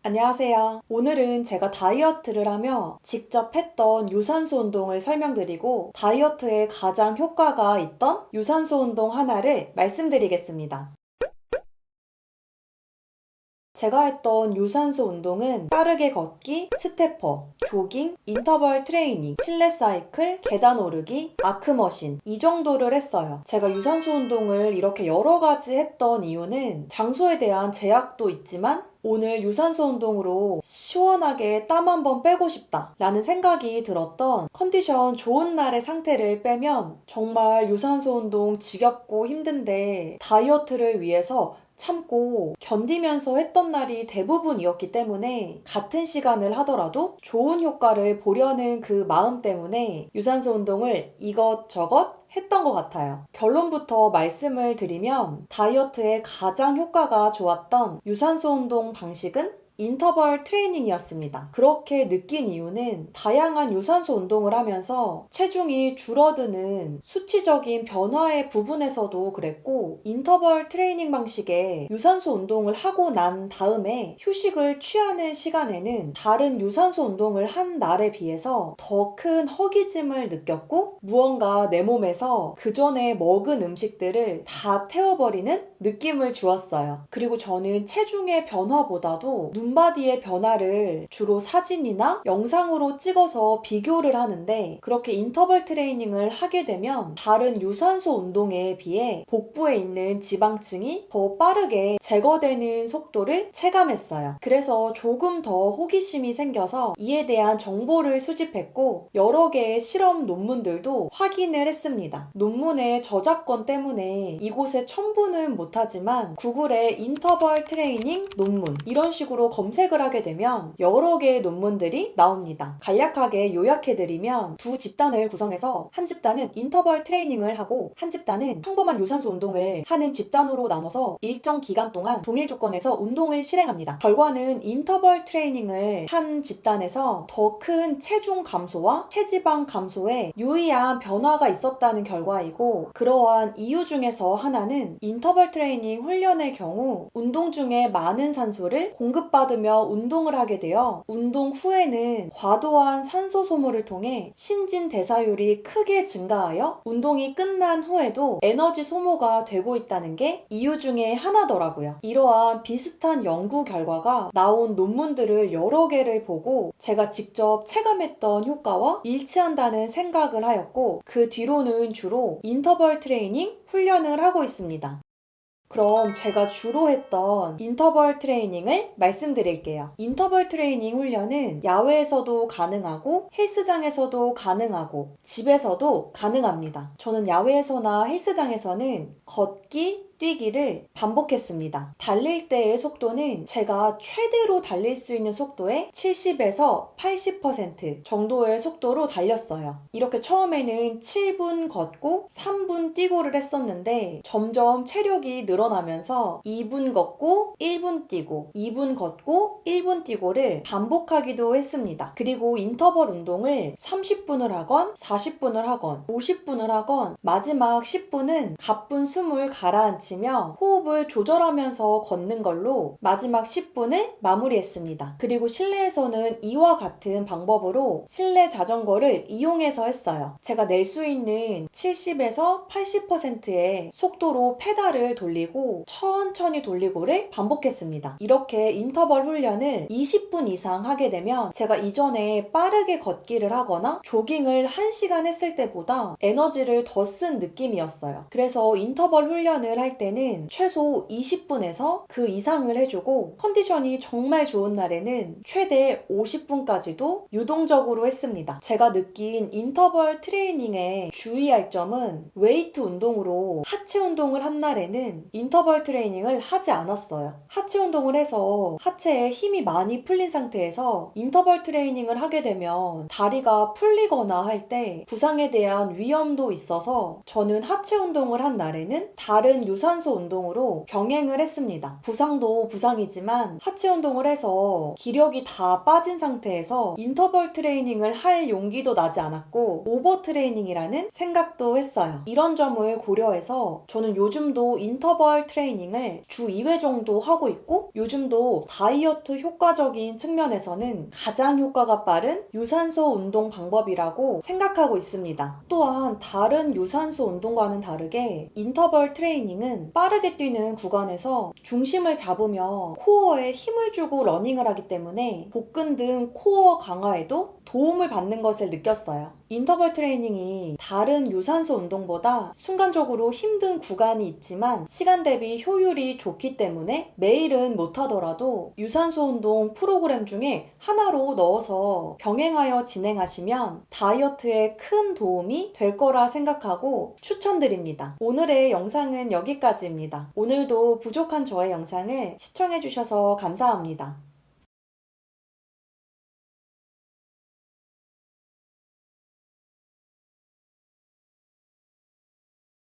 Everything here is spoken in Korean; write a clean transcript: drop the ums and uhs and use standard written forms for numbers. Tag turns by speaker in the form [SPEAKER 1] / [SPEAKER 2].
[SPEAKER 1] 안녕하세요. 오늘은 제가 다이어트를 하며 직접 했던 유산소 운동을 설명드리고 다이어트에 가장 효과가 있던 유산소 운동 하나를 말씀드리겠습니다. 제가 했던 유산소 운동은 빠르게 걷기, 스태퍼, 조깅, 인터벌 트레이닝, 실내 사이클, 계단 오르기, 아크머신 이 정도를 했어요. 제가 유산소 운동을 이렇게 여러 가지 했던 이유는 장소에 대한 제약도 있지만 오늘 유산소 운동으로 시원하게 땀 한번 빼고 싶다 라는 생각이 들었던 컨디션 좋은 날의 상태를 빼면 정말 유산소 운동 지겹고 힘든데 다이어트를 위해서 참고 견디면서 했던 날이 대부분이었기 때문에 같은 시간을 하더라도 좋은 효과를 보려는 그 마음 때문에 유산소 운동을 이것저것 했던 것 같아요. 결론부터 말씀을 드리면 다이어트에 가장 효과가 좋았던 유산소 운동 방식은 인터벌 트레이닝이었습니다. 그렇게 느낀 이유는 다양한 유산소 운동을 하면서 체중이 줄어드는 수치적인 변화의 부분에서도 그랬고 인터벌 트레이닝 방식의 유산소 운동을 하고 난 다음에 휴식을 취하는 시간에는 다른 유산소 운동을 한 날에 비해서 더 큰 허기짐을 느꼈고 무언가 내 몸에서 그 전에 먹은 음식들을 다 태워버리는 느낌을 주었어요. 그리고 저는 체중의 변화보다도 눈바디의 변화를 주로 사진이나 영상으로 찍어서 비교를 하는데 그렇게 인터벌 트레이닝을 하게 되면 다른 유산소 운동에 비해 복부에 있는 지방층이 더 빠르게 제거되는 속도를 체감했어요. 그래서 조금 더 호기심이 생겨서 이에 대한 정보를 수집했고 여러 개의 실험 논문들도 확인을 했습니다. 논문의 저작권 때문에 이곳에 첨부는 못하지만 구글에 인터벌 트레이닝 논문 이런 식으로 검색을 하게 되면 여러 개의 논문들이 나옵니다. 간략하게 요약해드리면 두 집단을 구성해서 한 집단은 인터벌 트레이닝을 하고 한 집단은 평범한 유산소 운동을 하는 집단으로 나눠서 일정 기간 동안 동일 조건에서 운동을 실행합니다. 결과는 인터벌 트레이닝을 한 집단에서 더 큰 체중 감소와 체지방 감소에 유의한 변화가 있었다는 결과이고 그러한 이유 중에서 하나는 인터벌 트레이닝 훈련의 경우 운동 중에 많은 산소를 공급받으며 운동을 하게 되어 운동 후에는 과도한 산소 소모를 통해 신진대사율이 크게 증가하여 운동이 끝난 후에도 에너지 소모가 되고 있다는 게 이유 중에 하나더라고요. 이러한 비슷한 연구 결과가 나온 논문들을 여러 개를 보고 제가 직접 체감했던 효과와 일치한다는 생각을 하였고 그 뒤로는 주로 인터벌 트레이닝 훈련을 하고 있습니다. 그럼 제가 주로 했던 인터벌 트레이닝을 말씀드릴게요. 인터벌 트레이닝 훈련은 야외에서도 가능하고 헬스장에서도 가능하고 집에서도 가능합니다. 저는 야외에서나 헬스장에서는 걷기, 뛰기를 반복했습니다. 달릴 때의 속도는 제가 최대로 달릴 수 있는 속도의 70에서 80% 정도의 속도로 달렸어요. 이렇게 처음에는 7분 걷고 3분 뛰고를 했었는데 점점 체력이 늘어나면서 2분 걷고 1분 뛰고 2분 걷고 1분 뛰고를 반복하기도 했습니다. 그리고 인터벌 운동을 30분을 하건 40분을 하건 50분을 하건 마지막 10분은 가쁜 숨을 가라앉히며 호흡을 조절하면서 걷는 걸로 마지막 10분을 마무리했습니다. 그리고 실내에서는 이와 같은 방법으로 실내 자전거를 이용해서 했어요. 제가 낼 수 있는 70에서 80%의 속도로 페달을 돌리고 천천히 돌리고를 반복했습니다. 이렇게 인터벌 훈련을 20분 이상 하게 되면 제가 이전에 빠르게 걷기를 하거나 조깅을 1시간 했을 때보다 에너지를 더 쓴 느낌이었어요. 그래서 인터벌 훈련을 할 때는 최소 20분에서 그 이상을 해주고 컨디션이 정말 좋은 날에는 최대 50분까지도 유동적으로 했습니다. 제가 느낀 인터벌 트레이닝에 주의할 점은 웨이트 운동으로 하체 운동을 한 날에는 인터벌 트레이닝을 하지 않았어요. 하체 운동을 해서 하체에 힘이 많이 풀린 상태에서 인터벌 트레이닝을 하게 되면 다리가 풀리거나 할 때 부상에 대한 위험도 있어서 저는 하체 운동을 한 날에는 다른 유산소 유산소 운동으로 병행을 했습니다. 부상도 부상이지만 하체 운동을 해서 기력이 다 빠진 상태에서 인터벌 트레이닝을 할 용기도 나지 않았고 오버 트레이닝이라는 생각도 했어요. 이런 점을 고려해서 저는 요즘도 인터벌 트레이닝을 주 2회 정도 하고 있고 요즘도 다이어트 효과적인 측면에서는 가장 효과가 빠른 유산소 운동 방법이라고 생각하고 있습니다. 또한 다른 유산소 운동과는 다르게 인터벌 트레이닝은 빠르게 뛰는 구간에서 중심을 잡으며 코어에 힘을 주고 러닝을 하기 때문에 복근 등 코어 강화에도 도움을 받는 것을 느꼈어요. 인터벌 트레이닝이 다른 유산소 운동보다 순간적으로 힘든 구간이 있지만 시간 대비 효율이 좋기 때문에 매일은 못하더라도 유산소 운동 프로그램 중에 하나로 넣어서 병행하여 진행하시면 다이어트에 큰 도움이 될 거라 생각하고 추천드립니다. 오늘의 영상은 여기까지입니다. 오늘도 부족한 저의 영상을 시청해주셔서 감사합니다.